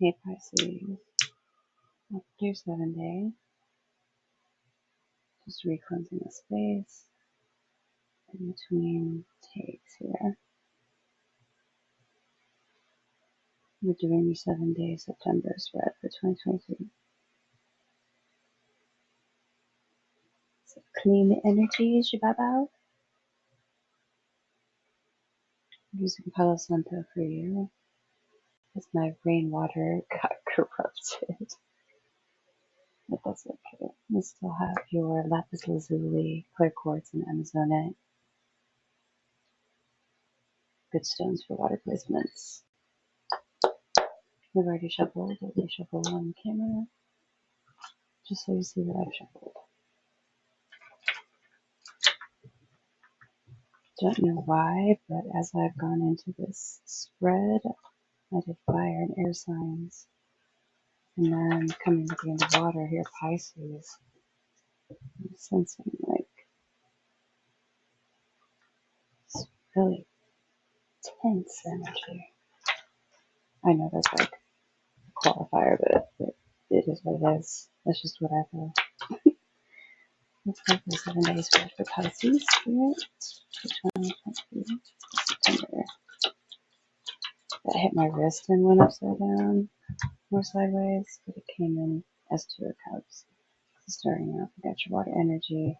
Hey Pisces, welcome to your 7-day. Just re-cleansing the space in between takes here. We're doing your 7-day September spread for 2023. So clean the energies, Shibaba. I'm using Palo Santo for you as my rainwater got corrupted. But that's okay. We still have your lapis lazuli, clear quartz, and amazonite. Good stones for water placements. We've already shuffled. I'll reshuffle on camera just so you see what I've shuffled. Don't know why, but as I've gone into this spread, I did fire and air signs. And then coming at the end of water here, Pisces. I'm sensing like it's really tense energy. I know that's like a qualifier, but it is what it is. That's just what I feel. Let's go for 7 days for Pisces Spirit for 2023 September. That hit my wrist and went upside down or sideways, but it came in as 2 of cups. Starting out, we got your water energy.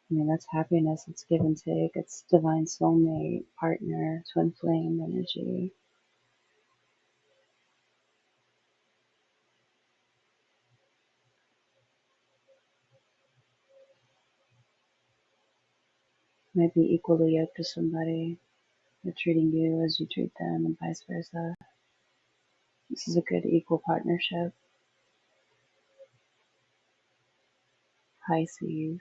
I mean, that's happiness, it's give and take, it's divine soulmate, partner, twin flame energy. Might be equally yoked to somebody. They're treating you as you treat them and vice versa. This is a good equal partnership. Pisces,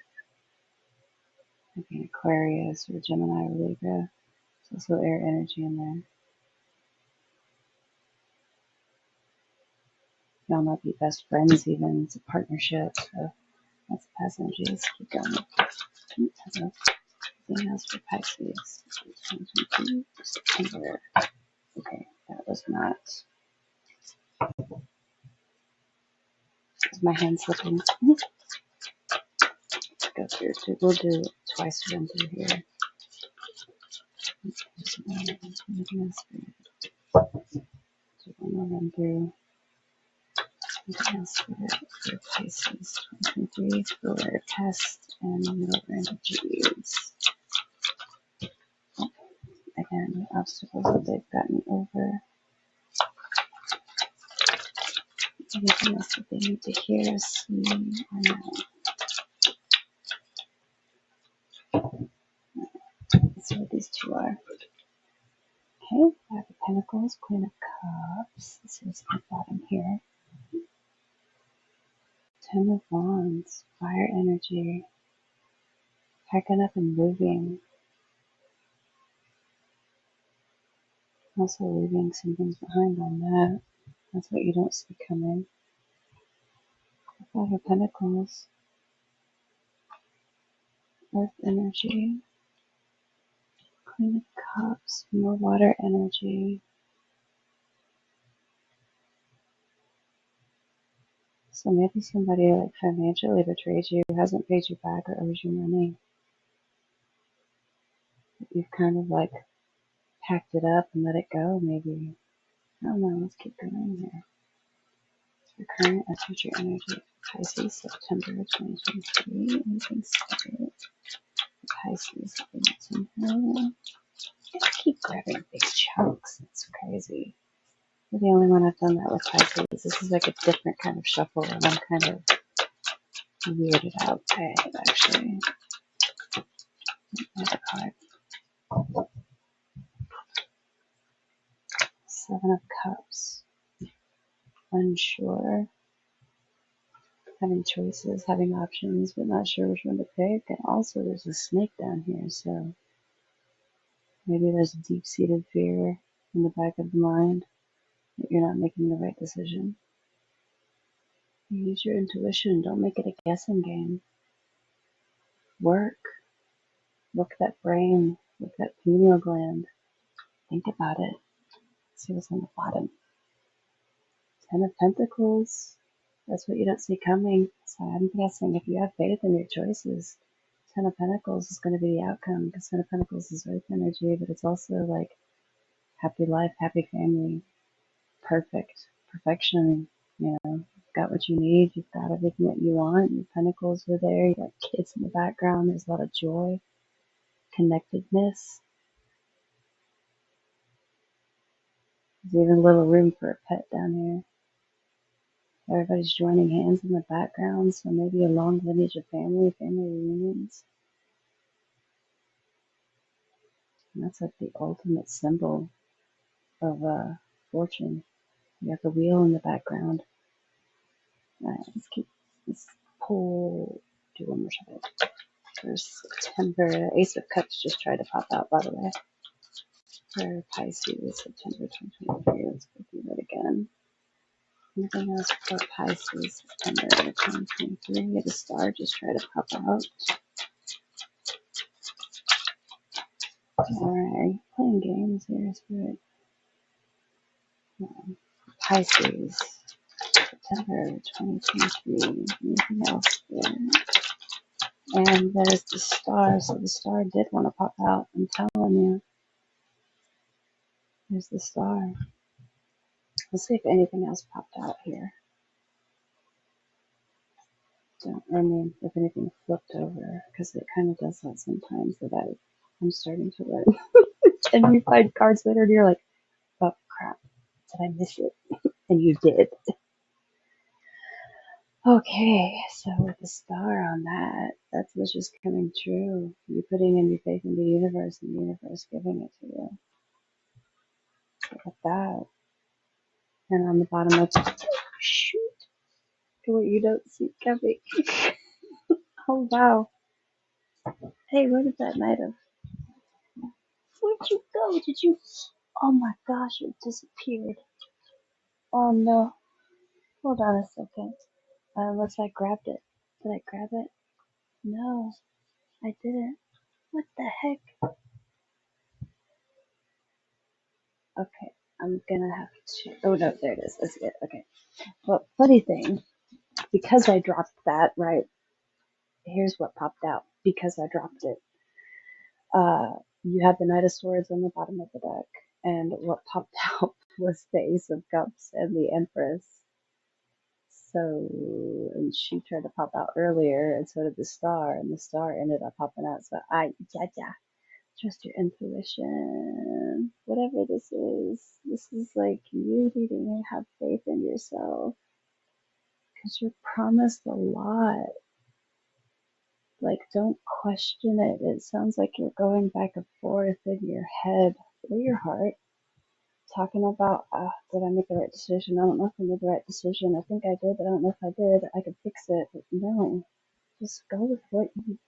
maybe an Aquarius or Gemini or Libra. There's also air energy in there. Y'all might be best friends even. It's a partnership. So that's the past energy. Let's keep going. Anything else for Pisces? 2022 September. Okay, that was not. Is my hand slipping? Let's go through. We'll do twice run through here. Anything else for one more run through. Anything else for Pisces 2023 for past and middle energies. Again, obstacles that they've gotten over. Anything else that they need to hear, see, or know. Let's see what these two are. Okay, Five of Pentacles, Queen of Cups. This is the bottom here. Ten of Wands, fire energy. Packing up and moving. Also leaving some things behind on that. That's what you don't see coming. Five of Pentacles. Earth energy. Queen of Cups, more water energy. So maybe somebody like financially betrayed you, hasn't paid you back or owes you money. You've kind of like packed it up and let it go, maybe. I don't know, let's keep going here. Your current and future energy. Pisces, September 2023. Anything spirit? Pisces, September. I keep grabbing big chunks. It's crazy. You're the only one I've done that with Pisces. This is like a different kind of shuffle, and I'm kind of weirded out by it, actually. Another card. Seven of Cups. Unsure. Having choices, having options, but not sure which one to pick. And also there's a snake down here, so maybe there's a deep-seated fear in the back of the mind that you're not making the right decision. Use your intuition. Don't make it a guessing game. Work that brain, work that pineal gland. Think about it. See what's on the bottom. Ten of Pentacles. That's what you don't see coming. So I'm guessing if you have faith in your choices, Ten of Pentacles is going to be the outcome, because Ten of Pentacles is Earth energy, but it's also like happy life, happy family, perfection. You know, you've got what you need, you've got everything that you want. Your pentacles are there, you got kids in the background, there's a lot of joy, connectedness. There's even a little room for a pet down here. Everybody's joining hands in the background, so maybe a long lineage of family reunions. And that's like the ultimate symbol of fortune. You got the wheel in the background. Alright, let's pull, do one more shuffle. For September, Ace of Cups just tried to pop out, by the way. For Pisces, September 2023. Let's go through that again. Anything else for Pisces, September 2023? The star just tried to pop out. Alright, playing games here, Spirit. Pisces, September 2023. Anything else there? And there's the star, so the star did want to pop out. I'm telling you. There's the star. Let's see if anything else popped out here. I mean, if anything flipped over, because it kind of does that sometimes, that I'm starting to learn. And you find cards later and you're like, oh crap, did I miss it? And you did. Okay, so with the star on that, that's what's just coming true. You putting in your faith in the universe and the universe giving it to you. Look at that. And on the bottom of shoot, what you don't see coming. Oh wow. Hey, where did that Knight of? Where'd you go? Did you? Oh my gosh, it disappeared. Oh no. Hold on a second. Unless I grabbed it. Did I grab it? No, I didn't. What the heck? Okay, I'm gonna have to. Oh no, there it is. That's it. Okay. Well, funny thing, because I dropped that, right? Here's what popped out. Because I dropped it. You had the Knight of Swords on the bottom of the deck, and what popped out was the Ace of Cups and the Empress. So, and she tried to pop out earlier, and so did the star, and the star ended up popping out. So trust your intuition. Whatever this is like you needing to have faith in yourself, because you're promised a lot. Like, don't question it. It sounds like you're going back and forth in your head or your heart, talking about, did I make the right decision? I don't know if I made the right decision. I think I did, but I don't know if I did. I could fix it. But no, just go with what you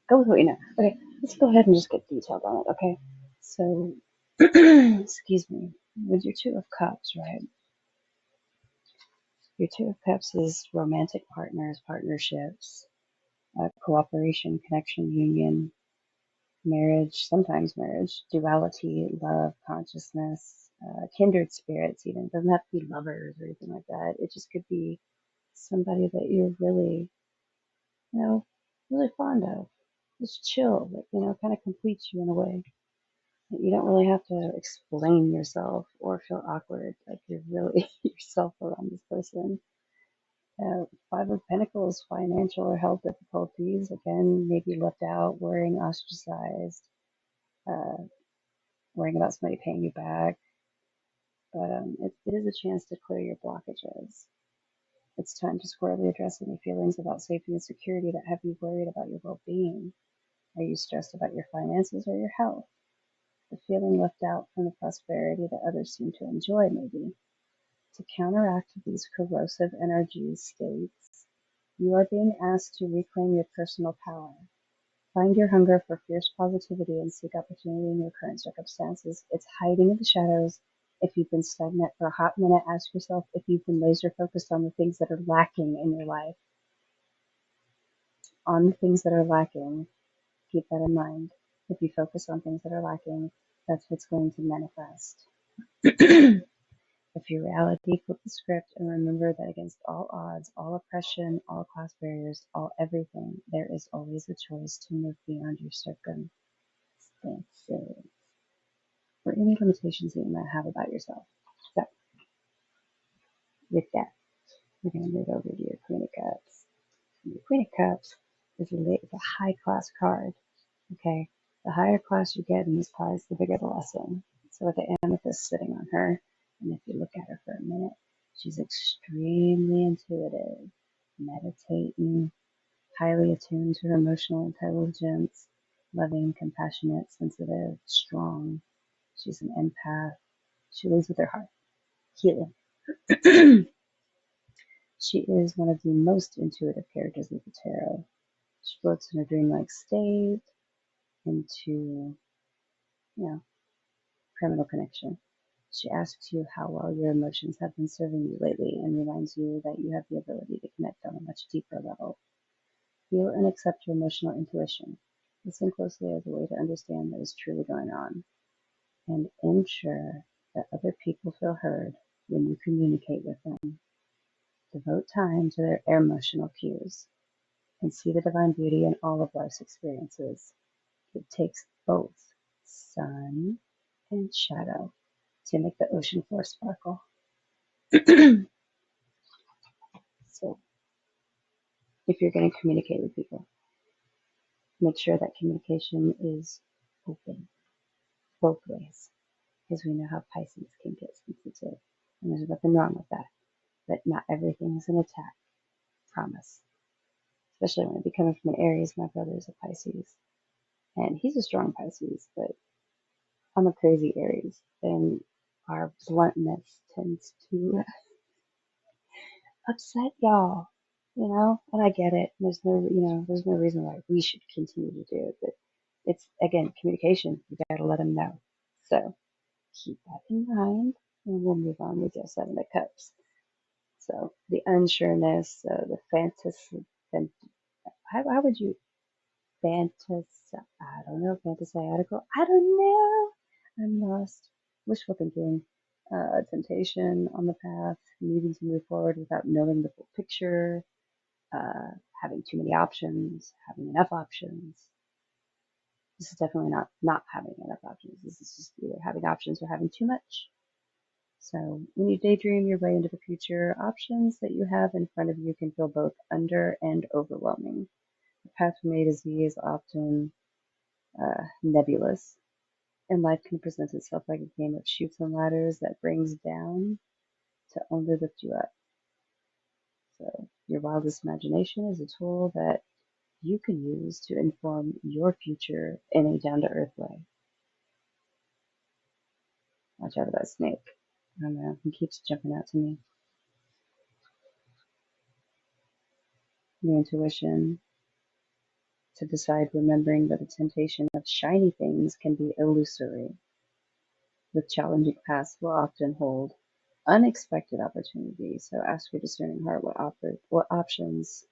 know. Okay, let's go ahead and just get detailed on it. Okay, so excuse me. With your Two of Cups, right? Your Two of Cups is romantic partners, partnerships, cooperation, connection, union, marriage, sometimes marriage, duality, love, consciousness, kindred spirits even. It doesn't have to be lovers or anything like that. It just could be somebody that you're really, really fond of. Just chill, but, kind of completes you in a way. That you don't really have to explain yourself or feel awkward, like you're really yourself around this person. Five of Pentacles, financial or health difficulties. Again, maybe left out, worrying, ostracized, uh, worrying about somebody paying you back. But it is a chance to clear your blockages. It's time to squarely address any feelings about safety and security that have you worried about your well-being. Are you stressed about your finances or your health? The feeling left out from the prosperity that others seem to enjoy, maybe. To counteract these corrosive energy states, you are being asked to reclaim your personal power. Find your hunger for fierce positivity and seek opportunity in your current circumstances. It's hiding in the shadows. If you've been stagnant for a hot minute, ask yourself if you've been laser focused on the things that are lacking in your life. On the things that are lacking, keep that in mind. If you focus on things that are lacking, that's what's going to manifest. If your reality, flip the script and remember that against all odds, all oppression, all class barriers, all everything, there is always a choice to move beyond your circumstances or any limitations that you might have about yourself. So, with that, we're going to move over to your Queen of Cups. The Queen of Cups is a high class card. Okay, the higher class you get in this cards, the bigger the lesson. So with the amethyst sitting on her, and if you look at her for a minute, she's extremely intuitive, meditating, highly attuned to her emotional intelligence, loving, compassionate, sensitive, strong. She's an empath. She leads with her heart. Healing. She is one of the most intuitive characters of the tarot. She floats in a dreamlike state into, criminal connection. She asks you how well your emotions have been serving you lately and reminds you that you have the ability to connect on a much deeper level. Feel and accept your emotional intuition. Listen closely as a way to understand what is truly going on. And ensure that other people feel heard when you communicate with them. Devote time to their emotional cues and see the divine beauty in all of life's experiences. It takes both sun and shadow to make the ocean floor sparkle. So if you're going to communicate with people, make sure that communication is open both ways, because we know how Pisces can get sensitive, and there's nothing wrong with that. But not everything is an attack, promise. Especially when it be coming from an Aries. My brother is a Pisces, and he's a strong Pisces, but I'm a crazy Aries, and our bluntness tends to upset y'all, and I get it. There's no reason why we should continue to do it, but it's, again, communication. You gotta let them know. So keep that in mind, and we'll move on with your Seven of Cups. So the unsureness, the fantasy, and how would you I don't know, fantasiatical? I don't know. I'm lost. Wishful thinking, temptation on the path, needing to move forward without knowing the full picture, having too many options, having enough options. This is definitely not having enough options. This is just either having options or having too much. So when you daydream your way into the future, options that you have in front of you can feel both under and overwhelming. The path from A to Z is often nebulous, and life can present itself like a game of chutes and ladders that brings down to only lift you up. So your wildest imagination is a tool that you can use to inform your future in a down-to-earth way. Watch out for that snake. I don't know, he keeps jumping out to me. Your intuition to decide, remembering that the temptation of shiny things can be illusory. With challenging paths will often hold unexpected opportunities. So ask your discerning heart what options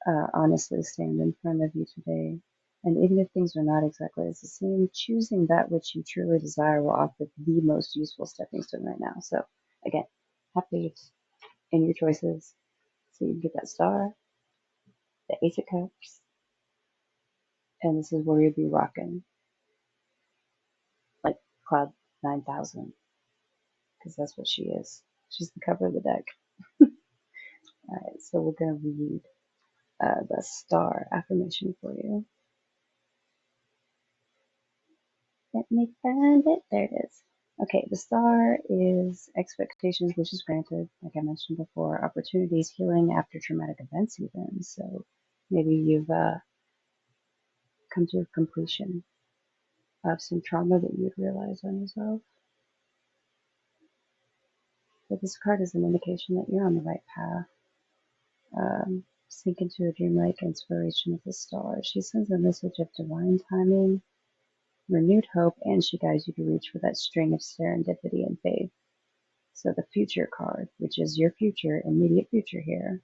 honestly stand in front of you today. And even if things are not exactly as it seems, choosing that which you truly desire will offer the most useful stepping stone right now. So again, have faith in your choices so you can get that star, the Ace of Cups, and this is where you'll be rocking like Cloud 9000, because that's what she is. She's the cover of the deck. Alright, so we're going to read the star affirmation for you. Let me find it. There it is. Okay, the star is expectations, which is granted, like I mentioned before, opportunities, healing after traumatic events even. So maybe you've come to a completion of some trauma that you'd realize on yourself. But this card is an indication that you're on the right path. Sink into a dreamlike inspiration with the star. She sends a message of divine timing, renewed hope, and she guides you to reach for that string of serendipity and faith. So the future card, which is your future, immediate future here.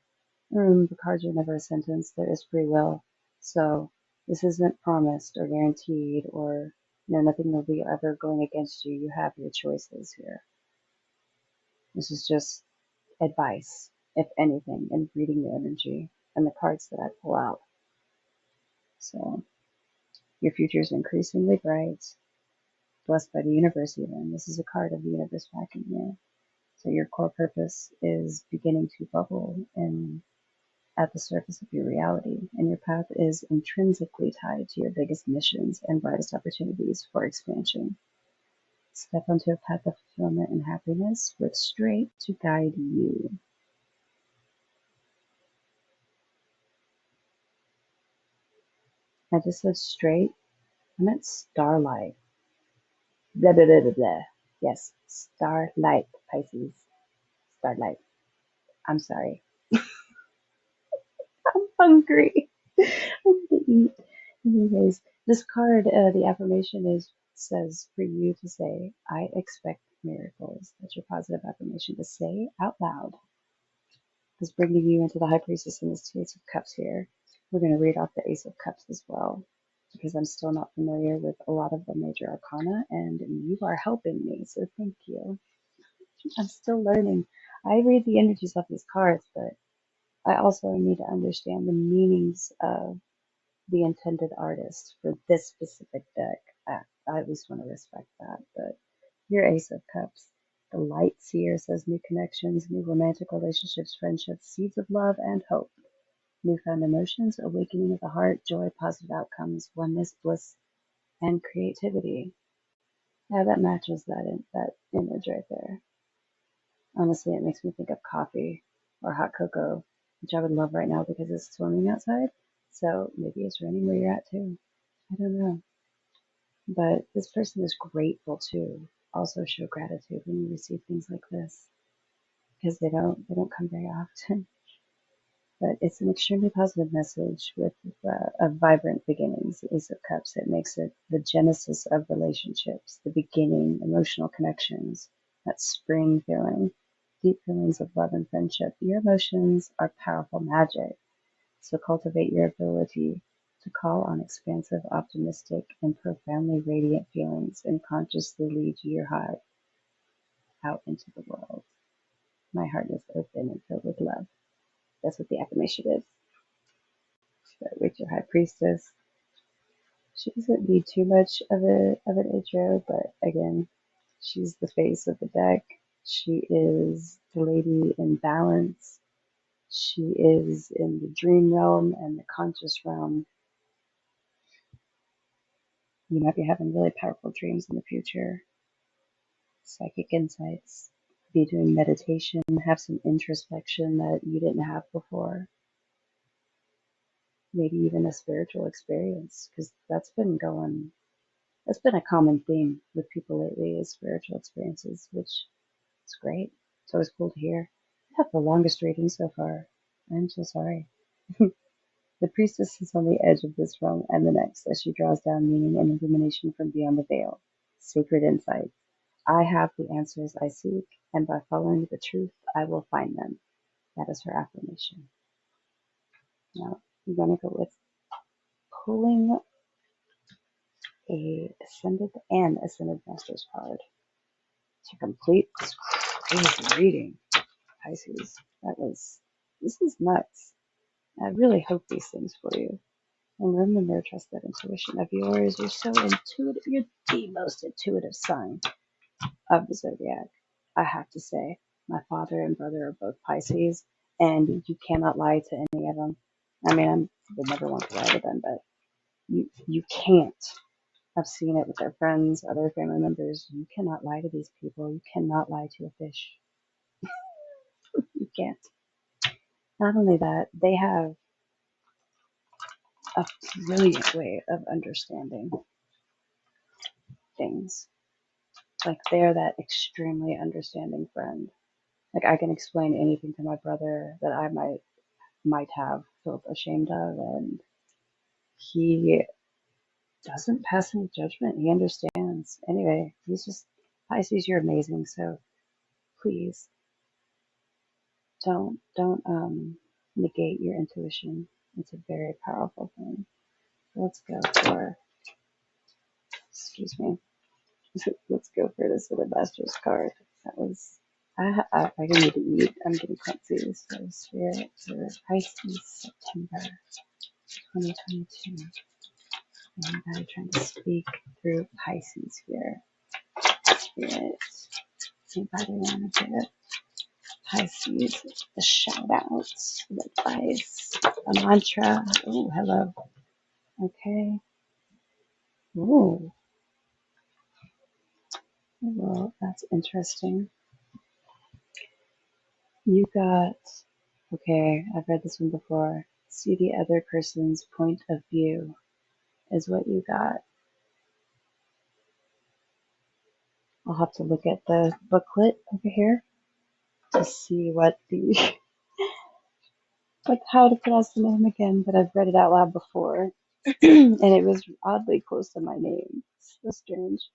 The cards are never a sentence. There is free will. So this isn't promised or guaranteed, or nothing will be ever going against you. You have your choices here. This is just advice, if anything, in reading the energy and the cards that I pull out. So your future is increasingly bright, blessed by the universe even. This is a card of the universe backing you. So your core purpose is beginning to bubble in at the surface of your reality, and your path is intrinsically tied to your biggest missions and brightest opportunities for expansion. Step onto a path of fulfillment and happiness with straight to guide you. I just said straight. I meant starlight. Blah, blah, blah, blah, blah. Yes, starlight, Pisces. Starlight. I'm sorry. I'm hungry. I need to eat. Anyways, this card, the affirmation says for you to say, I expect miracles. That's your positive affirmation to say out loud. Is bringing you into the High Priestess and this Ace of Cups here. We're going to read off the Ace of Cups as well, because I'm still not familiar with a lot of the major arcana, and you are helping me, so thank you. I'm still learning. I read the energies of these cards, but I also need to understand the meanings of the intended artist for this specific deck. I at least want to respect that. But your Ace of Cups, the Light Seer says new connections, new romantic relationships, friendships, seeds of love and hope, newfound emotions, awakening of the heart, joy, positive outcomes, oneness, bliss, and creativity. Yeah, that matches that image right there. Honestly, it makes me think of coffee or hot cocoa, which I would love right now because it's storming outside. So maybe it's raining where you're at too. I don't know. But this person is grateful too. Also show gratitude when you receive things like this because they don't come very often. But it's an extremely positive message with a vibrant beginnings. The Ace of Cups. It makes it the genesis of relationships, the beginning, emotional connections, that spring feeling, deep feelings of love and friendship. Your emotions are powerful magic. So cultivate your ability to call on expansive, optimistic, and profoundly radiant feelings and consciously lead your heart out into the world. My heart is open and filled with love. That's what the affirmation is. So with your High Priestess, she doesn't need too much of an intro, but again, she's the face of the deck. She is the lady in balance. She is in the dream realm and the conscious realm. You might be having really powerful dreams in the future, psychic insights, be doing meditation, have some introspection that you didn't have before, maybe even a spiritual experience, because that's been a common theme with people lately is spiritual experiences, which is great. It's always cool to hear. I have the longest reading so far. I'm so sorry. The priestess is on the edge of this realm and the next as she draws down meaning and illumination from beyond the veil. Sacred insight. I have the answers I seek, and by following the truth, I will find them. That is her affirmation. Now, I'm going to go with pulling a Ascended Master's card to complete this crazy reading. Pisces, this is nuts. I really hope these things for you. And remember, trust that intuition of yours. You're so intuitive. You're the most intuitive sign of the zodiac. I have to say, my father and brother are both Pisces, and you cannot lie to any of them. I mean, I would never want to lie to them, but you can't. I've seen it with their friends, other family members. You cannot lie to these people. You cannot lie to a fish. You can't. Not only that, they have a brilliant way of understanding things. Like they're that extremely understanding friend. Like I can explain anything to my brother that I might have felt ashamed of, and he doesn't pass any judgment. He understands. Anyway, he's just Pisces. You're amazing. So please don't negate your intuition. It's a very powerful thing. Let's go for excuse me. Let's go for this with the Master's card. That was I need to eat. I'm getting clumsy. So Spirit for Pisces, September 2022. Anybody trying to speak through Pisces here? Spirit. Anybody want to give Pisces a shout out, advice, a mantra? Oh, hello. Okay. Oh, well, that's interesting. You got, okay, I've read this one before. See the other person's point of view is what you got. I'll have to look at the booklet over here to see what the, like how to pronounce the name again, but I've read it out loud before. And it was oddly close to my name. So strange.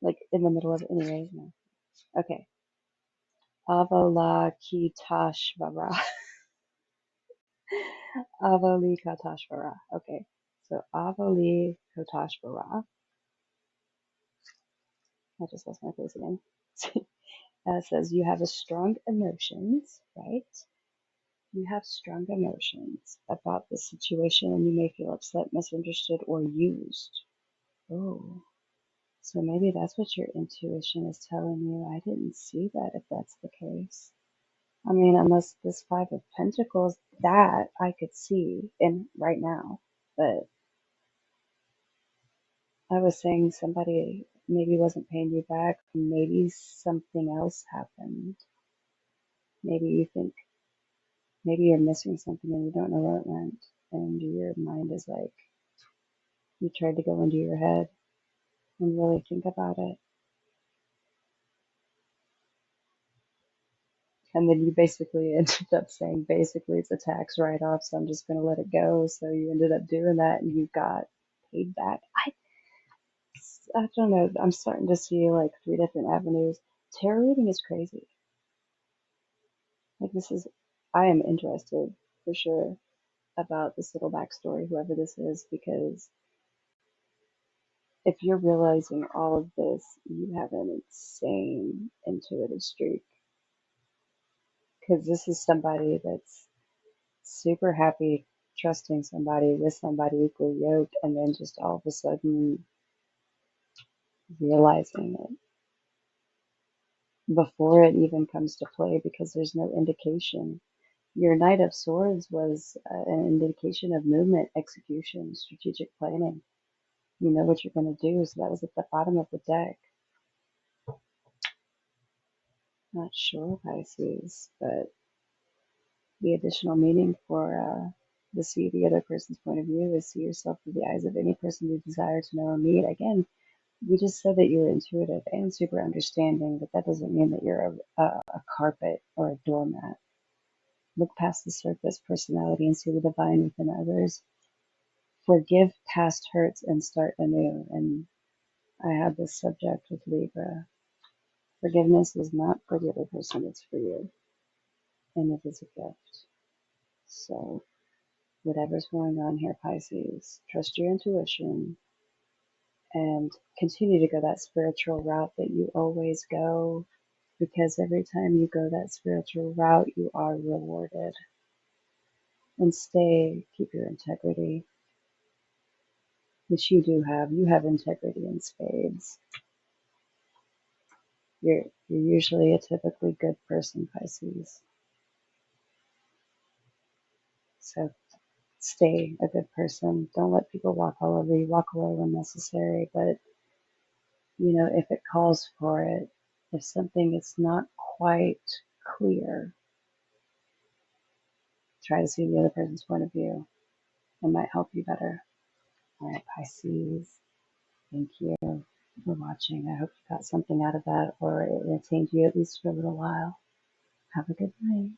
Like in the middle of it anyway. No. Okay. Avalokiteshvara. Avalokiteshvara. Okay. So Avalokiteshvara. I just lost my place again. It says you have a strong emotions, right? You have strong emotions about the situation and you may feel upset, misunderstood, or used. Oh. So maybe that's what your intuition is telling you. I didn't see that if that's the case. I mean, unless this Five of Pentacles, that I could see in right now. But I was saying somebody maybe wasn't paying you back. Maybe something else happened. Maybe you think, maybe you're missing something and you don't know where it went. And your mind is like, you tried to go into your head and really think about it. And then you basically ended up saying, basically, it's a tax write off, so I'm just going to let it go. So you ended up doing that and you got paid back. I don't know. I'm starting to see like three different avenues. Tarot reading is crazy. Like, I am interested for sure about this little backstory, whoever this is, because if you're realizing all of this, you have an insane intuitive streak. Because this is somebody that's super happy trusting somebody with somebody equally yoked, and then just all of a sudden realizing it before it even comes to play because there's no indication. Your Knight of Swords was an indication of movement, execution, strategic planning. You know what you're going to do, so that was at the bottom of the deck. Not sure, Pisces, but the additional meaning for the see the other person's point of view is see yourself through the eyes of any person you desire to know or meet. Again, we just said that you're intuitive and super understanding, but that doesn't mean that you're a carpet or a doormat. Look past the surface personality and see the divine within others. Forgive past hurts and start anew. And I had this subject with Libra. Forgiveness is not for the other person, it's for you. And it is a gift. So, whatever's going on here, Pisces, trust your intuition and continue to go that spiritual route that you always go, because every time you go that spiritual route, you are rewarded. And keep your integrity, which you do have. You have integrity in spades. You're usually a typically good person, Pisces. So stay a good person. Don't let people walk all over you. Walk away when necessary. But, if it calls for it, if something is not quite clear, try to see the other person's point of view. It might help you better. All right, Pisces. Thank you for watching. I hope you got something out of that or it entertained you at least for a little while. Have a good night.